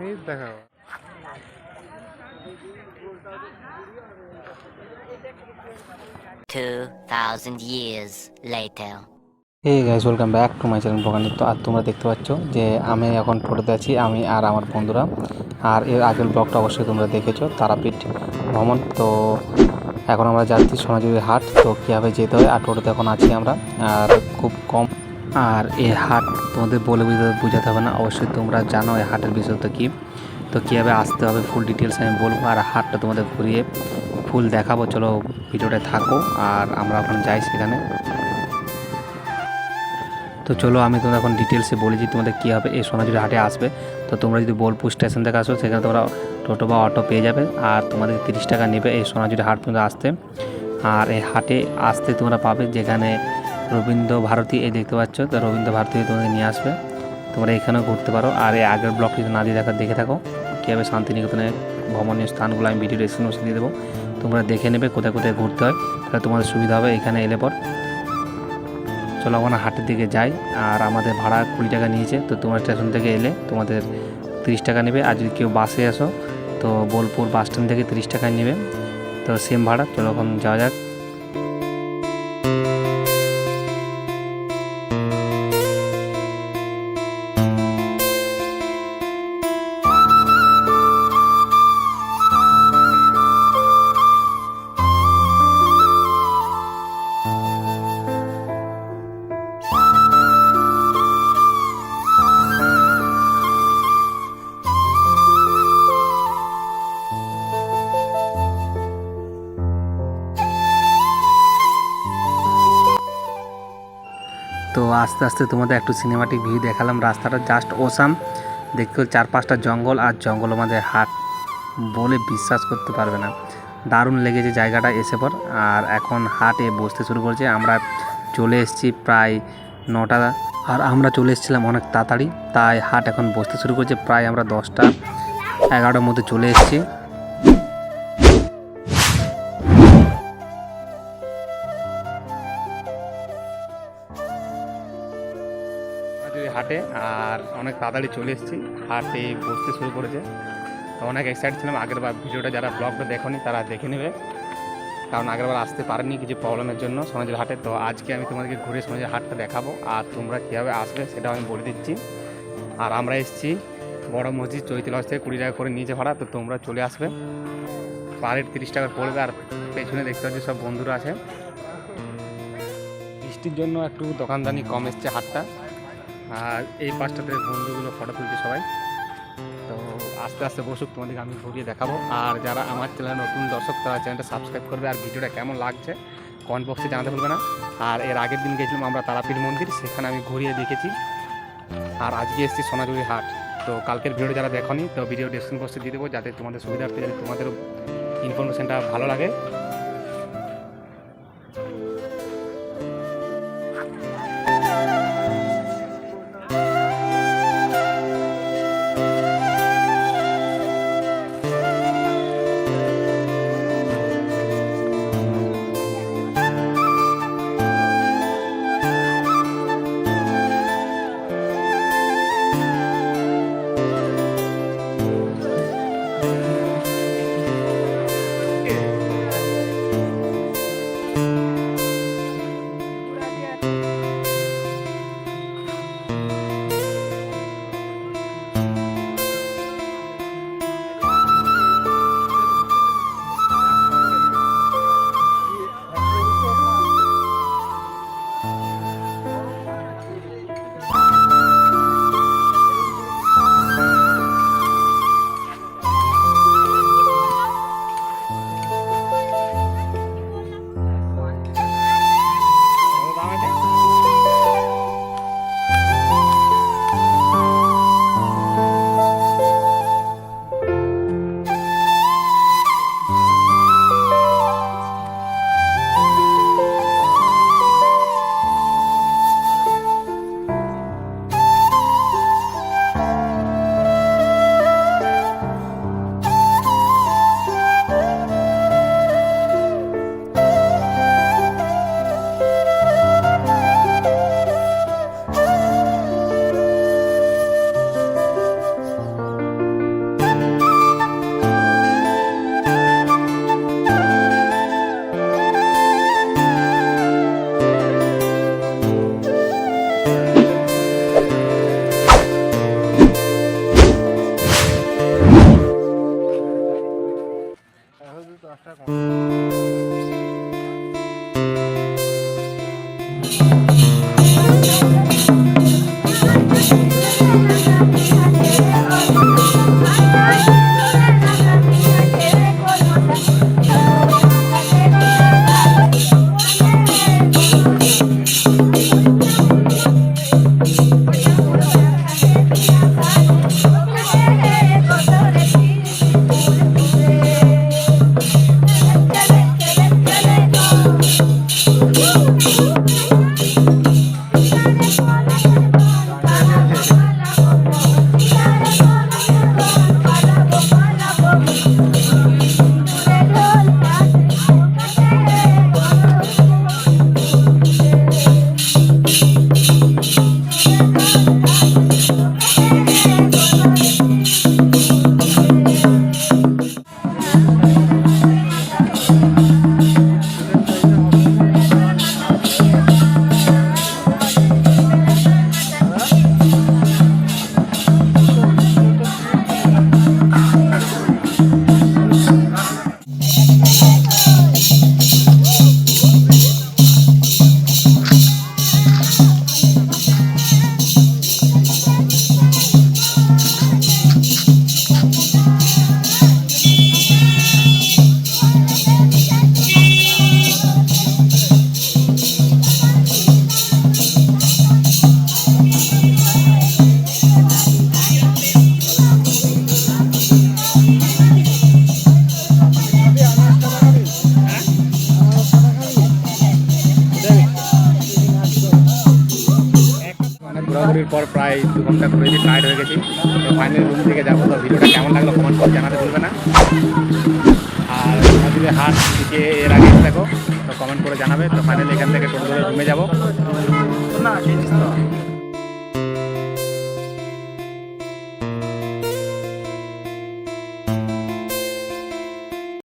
এই দেখো 2000 years later. Hey guys, welcome back to my channel ভগানি। তো আর তোমরা দেখতে পাচ্ছ যে আমি এখন টোটোতে আছি, আমি আর আমার বন্ধুরা। আর এর আগের ব্লগটা অবশ্যই তোমরা দেখেছো, তারাপীঠ ভ্রমণ। তো এখন আমরা যাচ্ছি সোনাঝুরি হাট। তো কীভাবে যেতে হয়, আর টোটোতে এখন আছি আমরা, আর খুব কম। আর এই হাট তোমাদের বলে বোঝাতে হবে না, অবশ্যই তোমরা জানো এই হাটের বিষয়টা কী। তো কীভাবে আসতে হবে ফুল ডিটেলস আমি বলবো, আর হাটটা তোমাদের ঘুরিয়ে ফুল দেখাবো। চলো ভিডিওটা থাকো, আর আমরা এখন যাই সেখানে। তো চলো আমি তোমাদের এখন ডিটেলসে বলেছি তোমাদের কী হবে এই সোনাঝুরি হাটে আসবে। তো তোমরা যদি বোলপুর স্টেশন থেকে আসো, সেখানে তোমরা টোটো বা অটো পেয়ে যাবে, আর তোমাদের 30 টাকা নেবে এই সোনাঝুরি হাট পর্যন্ত আসতে। আর এই হাটে আসতে তোমরা পাবে যেখানে রবীন্দ্র ভারতী, এই দেখতে পাচ্ছ, তো রবীন্দ্র ভারতী তোমাদের নিয়ে আসবে। তোমরা এখানেও ঘুরতে পারো। আর এই আগের ব্লগটি না দিয়ে দেখে থাকো কীভাবে শান্তিনিকেতনে ভ্রমণীয় স্থানগুলো আমি ভিডিও ডেসক্রিপশনে দিয়ে দেবো, তোমরা দেখে নেবে কোথায় কোথায় ঘুরতে হয়, তাহলে তোমাদের সুবিধা হবে এখানে এলে পর। চলো আমরা হাটের দিকে যাই। আর আমাদের ভাড়া 20 টাকা নিয়েছে। তো তোমরা স্টেশন থেকে এলে তোমাদের 30 টাকা নেবে, আর যদি কেউ বাসে আসো তো বোলপুর বাস স্ট্যান্ড থেকে 30 টাকা নেবে, তো সেম ভাড়া। চলো এখন যাওয়া যাক। তো আস্তে আস্তে তোমাদের একটু সিনেমাটিক ভিউ দেখালাম। রাস্তাটা জাস্ট ওসাম, দেখতে 4-5টা জঙ্গল, আর জঙ্গল আমাদের হাট বলে বিশ্বাস করতে পারবে না, দারুণ লেগেছে জায়গাটা এসে পর। আর এখন হাটে বসতে শুরু করেছে। আমরা চলে এসেছি প্রায় 9টা, আর আমরা চলে এসেছিলাম অনেক তাড়াতাড়ি, তাই হাট এখন বসতে শুরু করেছে। প্রায় আমরা 10টা 11টার মধ্যে চলে এসেছি হাটে। আর অনেক তাড়াতাড়ি চলে এসেছি, হাটে বসতে শুরু করেছে। তো অনেক এক্সাইটেড ছিলাম। আগের বার ভিডিওটা যারা ব্লগটা দেখোনি তারা দেখে নেবে, কারণ আগেরবার আসতে পারেনি কিছু প্রবলেমের জন্য সোনাঝুরি হাটে। তো আজকে আমি তোমাদেরকে ঘুরে সোনাঝুরি হাটটা দেখাবো, আর তোমরা কীভাবে আসবে সেটাও আমি বলে দিচ্ছি। আর আমরা এসেছি বড় মসজিদ চৈতি লজ থেকে, 20 টাকা করে নিয়েছে ভাড়া। তো তোমরা চলে আসবে, পার হেড 30 টাকা পড়বে। আর পেছনে দেখতে পাচ্ছি সব বন্ধুরা আছে। বৃষ্টির জন্য একটু দোকানদানি কম এসছে হাটটা। আর এই পাশটাতে বন্ধুগুলো ফটো তুলছে সবাই। তো আস্তে আস্তে বসুক, তোমাদেরকে আমি ঘুরিয়ে দেখাবো। আর যারা আমার চ্যানেলে নতুন দর্শক তারা চ্যানেলটা সাবস্ক্রাইব করবে, আর ভিডিওটা কেমন লাগছে কমেন্ট বক্সে জানাতে ভুলবে না। আর এর আগের দিন গেছিলাম আমরা তারাপীঠ মন্দির, সেখানে আমি ঘুরিয়ে দেখেছি। আর আজকে এসেছি সোনাঝুরি হাট। তো কালকের ভিডিও যারা দেখোনি, তো ভিডিও ডেসক্রিপশন বক্সে দিয়ে দেবো, যাতে তোমাদের সুবিধার্থে, যাতে তোমাদেরও ইনফরমেশনটা ভালো লাগে। দৌড়াদৌড়ির পর প্রায় 2 ঘন্টা ঘুরেছি, টায়ার্ড হয়ে গেছি। তো ফাইনালি রুম থেকে যাবো। তো ভিডিওটা কেমন লাগলো কমেন্ট করে জানাতে ভুলবে না। আর সোনাঝুরি হাট থেকে এর আগে দেখো তো কমেন্ট করে জানাবে। তো ফাইনালি এখান থেকে টোটো ধরে রুমে যাবো।